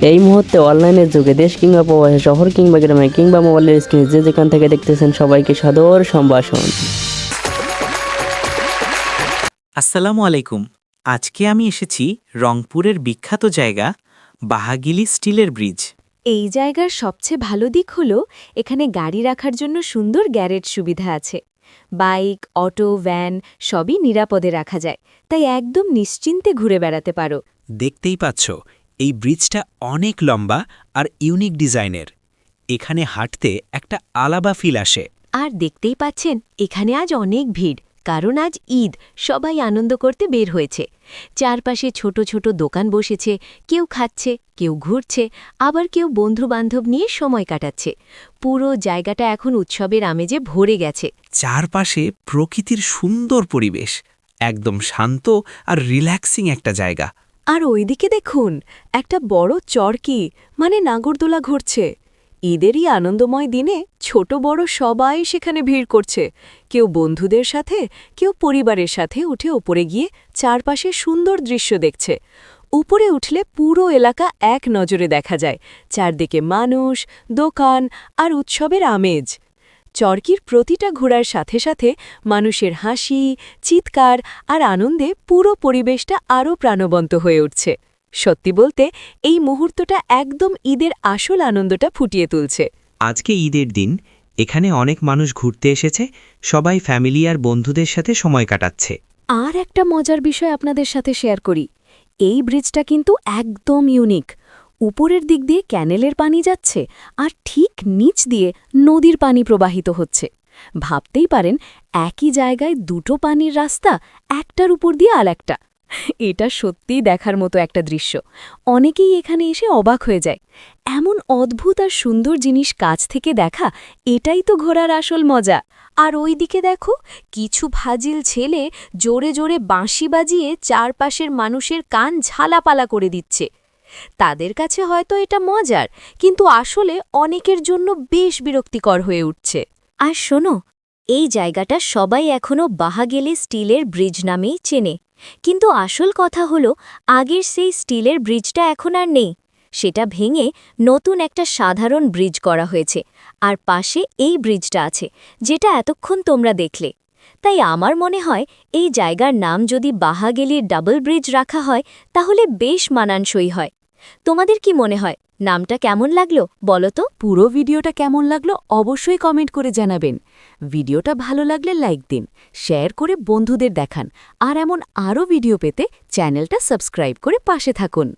এই মুহূর্তে অনলাইনের যুগে দেশ কিংবা প্রবাসে, শহর কিংবা গ্রামে কিংবা মোবাইলের স্ক্রিনে যে যেখান থেকে দেখতেছেন সবাইকে সাদর সম্ভাষণ। আসসালামু আলাইকুম। আজকে আমি এসেছি রংপুরের বিখ্যাত জায়গা বাহাগিলি স্টিলের ব্রিজ। এই জায়গার সবচেয়ে ভালো দিক হলো এখানে গাড়ি রাখার জন্য সুন্দর গ্যারেজ সুবিধা আছে। বাইক, অটো, ভ্যান সবই নিরাপদে রাখা যায়, তাই একদম নিশ্চিন্তে ঘুরে বেড়াতে পারো। দেখতেই পাচ্ছ, এই ব্রিজটা অনেক লম্বা আর ইউনিক ডিজাইনের। এখানে হাঁটতে একটা আলাদা ফিল আসে। আর দেখতেই পাচ্ছেন এখানে আজ অনেক ভিড়, কারণ আজ ঈদ, সবাই আনন্দ করতে বের হয়েছে। চারপাশে ছোট ছোট দোকান বসেছে, কেউ খাচ্ছে, কেউ ঘুরছে, আবার কেউ বন্ধুবান্ধব নিয়ে সময় কাটাচ্ছে। পুরো জায়গাটা এখন উৎসবের আমেজে ভরে গেছে। চারপাশে প্রকৃতির সুন্দর পরিবেশ, একদম শান্ত আর রিল্যাক্সিং একটা জায়গা। আর ওইদিকে দেখুন, একটা বড় চরকি মানে নাগরদোলা ঘুরছে। ঈদেরই আনন্দময় দিনে ছোট বড় সবাই সেখানে ভিড় করছে। কেউ বন্ধুদের সাথে, কেউ পরিবারের সাথে উঠে ওপরে গিয়ে চারপাশে সুন্দর দৃশ্য দেখছে। উপরে উঠলে পুরো এলাকা এক নজরে দেখা যায়, চারদিকে মানুষ, দোকান আর উৎসবের আমেজ। চরকির প্রতিটা ঘোরার সাথে সাথে মানুষের হাসি, চিৎকার আর আনন্দে পুরো পরিবেশটা আরও প্রাণবন্ত হয়ে উঠছে। সত্যি বলতে এই মুহূর্তটা একদম ঈদের আসল আনন্দটা ফুটিয়ে তুলছে। আজকে ঈদের দিন এখানে অনেক মানুষ ঘুরতে এসেছে, সবাই ফ্যামিলি আর বন্ধুদের সাথে সময় কাটাচ্ছে। আর একটা মজার বিষয় আপনাদের সাথে শেয়ার করি। এই ব্রিজটা কিন্তু একদম ইউনিক। উপরের দিক দিয়ে ক্যানেলের পানি যাচ্ছে, আর ঠিক নিচ দিয়ে নদীর পানি প্রবাহিত হচ্ছে। ভাবতেই পারেন, একই জায়গায় দুটো পানির রাস্তা, একটার উপর দিয়ে আরেকটা। এটা সত্যিই দেখার মতো একটা দৃশ্য। অনেকেই এখানে এসে অবাক হয়ে যায়। এমন অদ্ভুত আর সুন্দর জিনিস কাছ থেকে দেখা, এটাই তো ঘোরার আসল মজা। আর ওই দিকে দেখো, কিছু ফাজিল ছেলে জোরে জোরে বাঁশি বাজিয়ে চারপাশের মানুষের কান ঝালাপালা করে দিচ্ছে। তাদের কাছে হয়তো এটা মজার, কিন্তু আসলে অনেকের জন্য বেশ বিরক্তিকর হয়ে উঠছে। আর শোনো, এই জায়গাটা সবাই এখনও বাহাগিলি স্টিলের ব্রিজ নামেই চেনে, কিন্তু আসল কথা হলো আগের সেই স্টিলের ব্রিজটা এখন আর নেই। সেটা ভেঙে নতুন একটা সাধারণ ব্রিজ করা হয়েছে, আর পাশে এই ব্রিজটা আছে, যেটা এতক্ষণ তোমরা দেখলে। তাই আমার মনে হয় এই জায়গার নাম যদি বাহাগিলির ডাবল ব্রিজ রাখা হয়, তাহলে বেশ মানানসই হয়। তোমাদের কি মনে হয়, নামটা কেমন লাগলো বলো তো? পুরো ভিডিওটা কেমন লাগলো অবশ্যই কমেন্ট করে জানাবেন। ভিডিওটা ভালো লাগলে লাইক দিন, শেয়ার করে বন্ধুদের দেখান, আর এমন আরও ভিডিও পেতে চ্যানেলটা সাবস্ক্রাইব করে পাশে থাকুন।